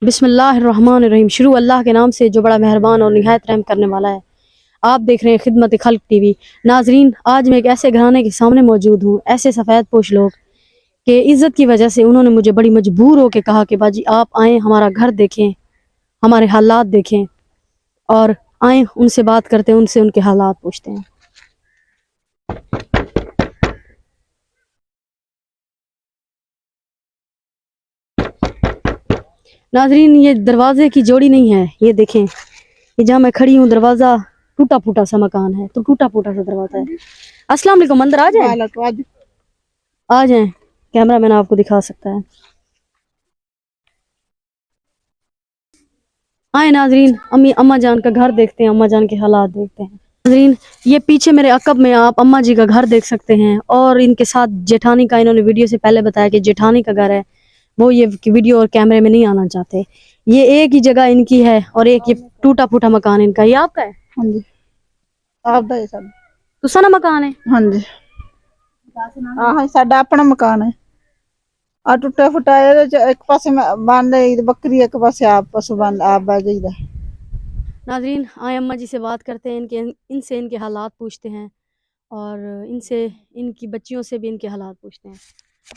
बिस्मिल्लाहिर्रहमानिर्रहीम। शुरू अल्लाह के नाम से जो बड़ा मेहरबान और निहायत रहम करने वाला है। आप देख रहे हैं खिदमत खल्क टीवी। नाजरीन, आज मैं एक ऐसे घराने के सामने मौजूद हूँ, ऐसे सफ़ेद पोश लोग के इज़्ज़त की वजह से उन्होंने मुझे बड़ी मजबूर होकर कहा कि बाजी आप आएँ, हमारा घर देखें, हमारे हालात देखें और आएँ उनसे बात करते हैं, उनसे उनके हालात पूछते हैं। नाजरीन, ये दरवाजे की जोड़ी नहीं है, ये देखें, ये जहाँ मैं खड़ी हूँ दरवाज़ा टूटा फूटा सा मकान है, तो टूटा फूटा सा दरवाज़ा है। अस्सलाम वालेकुम, अंदर आ जाए, आ जाएं, कैमरा मैन आपको दिखा सकता है। आए नाजरीन, अम्मा जान का घर देखते हैं, अम्मा जान के हालात देखते हैं। नाजरीन, ये पीछे मेरे अकब में आप अम्मा जी का घर देख सकते हैं और इनके साथ जेठानी का, इन्होंने वीडियो से पहले बताया कि जेठानी का घर है, वो ये वीडियो और कैमरे में नहीं आना चाहते। ये एक ही जगह इनकी है और एक ये टूटा फूटा मकान इनका। ये आपका है? हाँ जी, आपदा है सब। तुसा ना मकान है? हाँ जी, हाँ साडा अपना मकान है। आ टुटा फुटा एक पासे बांध बकरी, एक पासे आप पशु बांध आप बह जाइदा। नाजरीन, आए अम्मा जी से बात करते हैं, इनसे इनके हालात पूछते हैं और इनसे इनकी बच्चियों से भी इनके हालात पूछते हैं।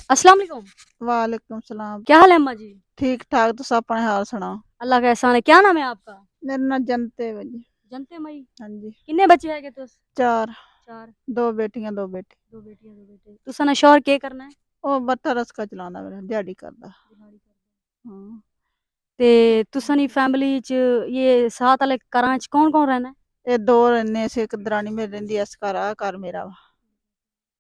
अस्सलाम वालेकुम। वालेकुम सलाम। क्या हाल है अम्मा जी? ठीक ठाक, तो अपने हाल सुनाओ। अल्लाह का एहसान है। क्या नाम है आपका? मेरा नाम जनते जी। जनते मई। हाँ जी, किन्ने बच्चे है तुस? चार, चार। दो बेटियां दो बेटे। दो बेटियां दो बेटे। तुसा ने शौहर के करना है? ओ बत्ता रसका चलाना, मेरा दिहाड़ी करदा। दिहाड़ी करदा। हाँ, ते तुसा नी फैमिली च ये साथ वाले घरां च कौन कौन रहना है? ये दो रहने से, एक दरानी मेरी रहिंदी, इस घर मेरा वा।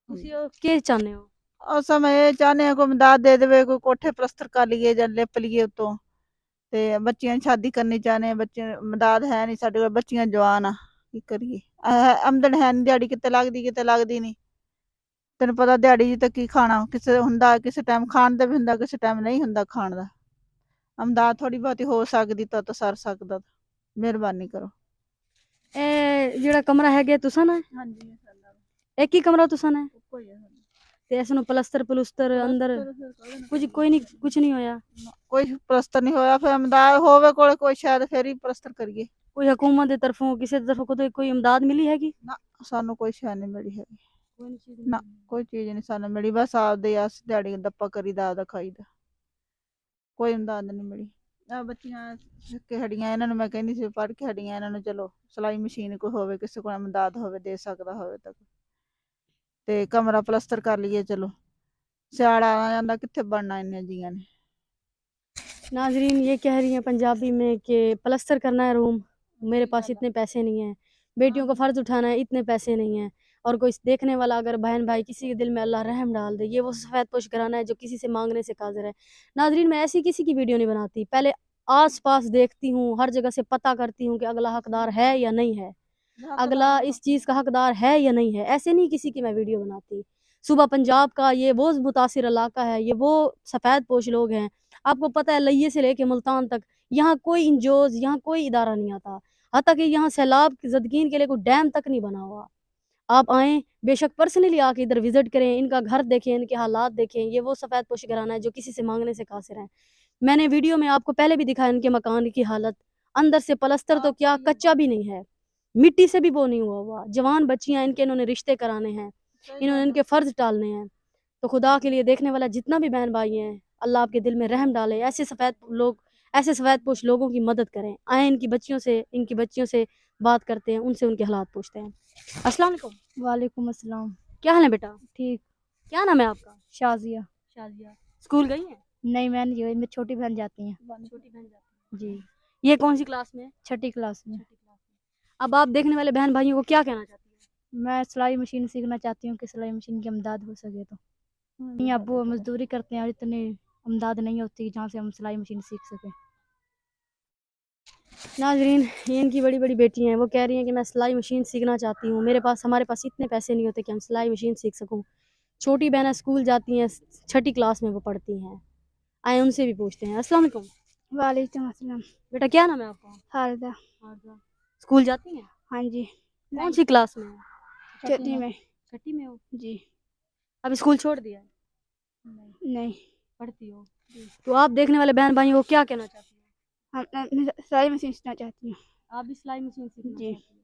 तुसी के चाहने हो? और समय चाहने हैं कोई मदद दे देवे, कोई कोठे प्लस्तर कर लिए ਜਾਂ ਲਿਪ ਲਈਏ ਉਤੋਂ ਤੇ ਬੱਚਿਆਂ ਦੀ ਸ਼ਾਦੀ ਕਰਨੀ ਚਾਹਨੇ, ਬੱਚੇ ਮਦਦ ਹੈ ਨਹੀਂ ਸਾਡੇ ਕੋਲ, ਬੱਚੀਆਂ ਜਵਾਨ ਆ, ਕੀ ਕਰੀਏ, ਆਮਦਨ ਹੈ ਨਹੀਂ, ਦਿਹਾੜੀ ਕਿਤੇ ਲੱਗਦੀ ਨਹੀਂ। ਤੈਨੂੰ ਪਤਾ ਦਿਹਾੜੀ ਜੀ ਤਾਂ ਕੀ ਖਾਣਾ, ਕਿਸੇ ਹੁੰਦਾ ਕਿਸੇ ਟਾਈਮ ਖਾਣ ਦਾ ਵੀ ਹੁੰਦਾ, ਕਿਸੇ ਟਾਈਮ ਨਹੀਂ ਹੁੰਦਾ ਖਾਣ ਦਾ। ਆਮਦਨ ਥੋੜੀ ਬਹੁਤੀ ਹੋ ਸਕਦੀ ਤਾਂ ਸਰ ਸਕਦਾ, ਮਿਹਰਬਾਨੀ ਕਰੋ। ए जेड़ा कमरा है गया तुसा ना? ਹਾਂਜੀ, एक ही कमरा तुसा ना? ਕੋਈ ਹੈ ते ऐसे पलस्तर पलुस्तर अंदर कुछ कोई नहीं, कुछ नहीं होया? ਕੋਈ ਪਲਸਤਰ ਨਹੀਂ ਹੋਇਆ, ਫਿਰ ਆਮਦਨ ਹੋਵੇ ਕੋਲ ਕੋਈ ਸ਼ਾਇਦ ਫਿਰ ਹੀ ਪਲਸਤਰ करिए। कोई हुकूमत की तरफों किसी तरफों को तो कोई इमदाद मिली हैगी? ਨਾ ਸਾਨੂੰ ਕੋਈ ਸ਼ੈ ਨਹੀਂ ਮਿਲੀ ਹੈਗੀ, कोई चीज ਨਾ ਕੋਈ ਚੀਜ਼ ਨਹੀਂ ਸਾਨੂੰ ਮਿਲੀ, ਬਸ ਆਪਦੇ ਆਸ ਦਿਹਾੜੀ ਦੱਪਾ ਕਰੀਦਾ, ਆਪਦਾ ਖਾਈਦਾ, ਕੋਈ ਇਮਦਾਦ ਨਹੀਂ ਮਿਲੀ। ਆ ਬੱਚੀਆਂ ਸਿੱਕੇ ਹੱਡੀਆਂ, ਇਹਨਾਂ ਨੂੰ ਮੈਂ ਕਹਿੰਦੀ ਸੀ ਪੜ੍ਹ ਕੇ ਹੱਡੀਆਂ, ਇਹਨਾਂ ਨੂੰ ਚਲੋ ਸਿਲਾਈ ਮਸ਼ੀਨ ਕੋਈ ਹੋਵੇ, ਕਿਸੇ ਕੋਲ ਇਮਦਾਦ ਹੋਵੇ, ਦੇ ਸਕਦਾ ਹੋਵੇ ਤਾਂ, ਤੇ ਕਮਰਾ ਪਲਸਤਰ ਕਰ ਲਈਏ, ਚਲੋ ਸਿਆਲ ਆ ਜਾਂਦਾ, ਕਿੱਥੇ ਬਣਨਾ ਇੰਨੇ ਜੀਆਂ ਨੇ। नाजरीन, ये कह रही हैं पंजाबी में कि प्लस्तर करना है रूम, मेरे पास इतने पैसे नहीं हैं, बेटियों का फ़र्ज़ उठाना है, इतने पैसे नहीं हैं, और कोई देखने वाला अगर बहन भाई किसी के दिल में अल्लाह रहम डाल दे, ये वो सफ़ेद पोश घराना है जो किसी से मांगने से काज़िर है। नाजरीन, मैं ऐसी किसी की वीडियो नहीं बनाती, पहले आस पास देखती हूँ, हर जगह से पता करती हूँ कि अगला हकदार है या नहीं है, अगला इस चीज़ का हकदार है या नहीं है। ऐसे नहीं किसी की मैं वीडियो बनाती। सुबह पंजाब का ये वो मुतासिर इलाका है, ये वो सफ़ेद पोश लोग हैं, आपको पता है लइये से लेके मुल्तान तक यहाँ कोई इंजोज, यहाँ कोई इदारा नहीं आता, हत्ता कि यहाँ सैलाब की ज़दगीन के लिए कोई डैम तक नहीं बना हुआ। आप आएँ, बेशक पर्सनली आके इधर विज़िट करें, इनका घर देखें, इनके हालात देखें। ये वो सफ़ेद पोश घराना है जो किसी से मांगने से कासिर हैं। मैंने वीडियो में आपको पहले भी दिखाया इनके मकान की हालत, अंदर से पलस्तर तो क्या कच्चा भी नहीं है, मिट्टी से भी वो नहीं हुआ। जवान बच्चियाँ, इनके इन्होंने रिश्ते कराने हैं, इन्होंने इनके फ़र्ज़ टालने हैं। तो खुदा के लिए देखने वाला जितना भी बहन भाई हैं, अल्लाह आपके दिल में रहम डाले, ऐसे सफ़ेद पोश लोगों की मदद करें। आए इनकी बच्चियों से बात करते हैं, उनसे उनके हालात पूछते हैं। अस्सलाम वालेकुम। वालेकुम अस्सलाम। क्या हाल है बेटा? ठीक। क्या नाम है आपका? शाजिया। शाजिया। स्कूल गई हैं? नहीं, मैं नहीं गई, मेरी छोटी बहन जाती हैं। छोटी बहन जाती जी, है। ये कौन सी क्लास में है? छठी क्लास में। छठी क्लास में। अब आप देखने वाले बहन भाइयों को क्या कहना चाहती हैं? मैं सिलाई मशीन सीखना चाहती हूँ कि सिलाई मशीन की इमदाद हो सके तो। नहीं, अब वो मजदूरी करते हैं और इतनी इमदाद नहीं होती जहाँ से हम सिलाई मशीन सीख सकें। नाजरीन, ये इनकी बड़ी बड़ी बेटी हैं, वो कह रही हैं कि मैं सिलाई मशीन सीखना चाहती हूँ, हमारे पास इतने पैसे नहीं होते कि हम सिलाई मशीन सीख सकूँ। छोटी बहनें स्कूल जाती हैं, छठी क्लास में वो पढ़ती हैं। आए उनसे भी पूछते हैं। अस्सलाम वालेकुम। वालेकुम अस्सलाम। बेटा क्या नाम है आपका? हारदा। स्कूल जाती हैं? हाँ जी। कौन सी क्लास में है? छठी में। छठी में हो? जी। अब स्कूल छोड़ दिया है? नहीं। पढ़ती हो? तो आप देखने वाले बहन भाइयों को क्या कहना चाहती हैं? मैं सिलाई मशीन सीखना चाहती हूँ। आप भी सिलाई मशीन सीखना जी। चाहती हैं?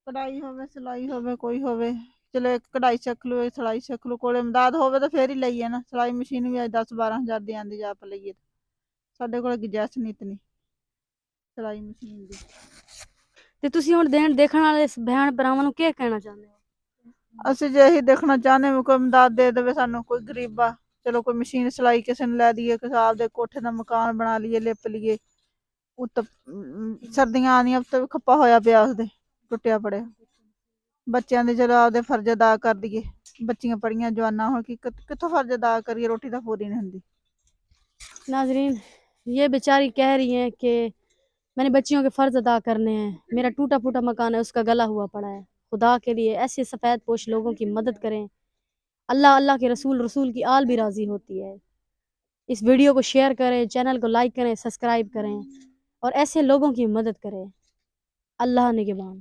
ਕਢਾਈ ਹੋਵੇ ਸਿਲਾਈ ਹੋਵੇ ਕੋਈ ਹੋਵੇ ਚਲੋ ਇੱਕ ਕਢਾਈ ਸਿੱਖ ਲਓ ਇੱਕ ਸਿਲਾਈ ਸਿੱਖ ਲਓ ਕੋਲੇ ਮਦਦ ਹੋਵੇ ਤਾਂ ਫੇਰ ਹੀ ਲਈਏ ਨਾ ਸਿਲਾਈ ਮਸ਼ੀਨ ਵੀ ਅੱਜ 10-12 ਹਜ਼ਾਰ ਦੀ ਆਂਦੀ ਜਾ ਆਪ ਲਈਏ ਸਾਡੇ ਕੋਲ ਗੁੰਜਾਇਸ਼ ਨਹੀਂ ਇਤਨੀ ਸਿਲਾਈ ਮਸ਼ੀਨ ਦੀ ਤੇ ਤੁਸੀਂ ਹੁਣ ਦੇਖਣ ਵਾਲੇ ਭੈਣ ਭਰਾਵਾਂ ਨੂੰ ਕੀ ਕਹਿਣਾ ਚਾਹੁੰਦੇ ਹੋ? ਅਸੀਂ ਜੇ ਇਹੀ ਦੇਖਣਾ ਚਾਹੁੰਦੇ ਵੀ ਕੋਈ ਮਦਦ ਦੇ ਦੇਵੇ ਸਾਨੂੰ ਕੋਈ ਗਰੀਬ ਆ ਚਲੋ ਕੋਈ ਮਸ਼ੀਨ ਸਿਲਾਈ ਕਿਸੇ ਨੂੰ ਲੈ ਦਈਏ ਕਿਸੇ ਆਪਦੇ ਕੋਠੇ ਦਾ ਮਕਾਨ ਬਣਾ ਲਈਏ ਲਿਪ ਲਈਏ ਉੱਤ ਸਰਦੀਆਂ ਆਉਂਦੀਆਂ ਉੱਤੇ ਵੀ ਖੱਪਾ ਹੋਇਆ ਪਿਆ ਉਸਦੇ ਟੁੱਟਿਆ ਪੜਿਆ ਬੱਚਿਆਂ ਦੇ ਚਲੋ ਆਪਦੇ ਫਰਜ਼ ਅਦਾ ਕਰ ਦਈਏ ਬੱਚੀਆਂ ਪੜੀਆਂ ਜਵਾਨਾਂ ਹੁਣ ਕੀ ਕਿੱਥੋਂ ਫਰਜ਼ ਅਦਾ ਕਰੀਏ ਰੋਟੀ ਤਾਂ ਪੂਰੀ ਨਹੀਂ ਹੁੰਦੀ नाजरीन, ये बेचारी कह रही हैं कि मैंने बच्चियों के फ़र्ज़ अदा करने हैं, मेरा टूटा फूटा मकान है उसका गला हुआ पड़ा है, खुदा के लिए ऐसे सफ़ेद पोश लोगों की मदद करें। अल्लाह अल्लाह के रसूल की आल भी राज़ी होती है। इस वीडियो को शेयर करें, चैनल को लाइक करें, सब्सक्राइब करें और ऐसे लोगों की मदद करें। अल्लाह निगहबान।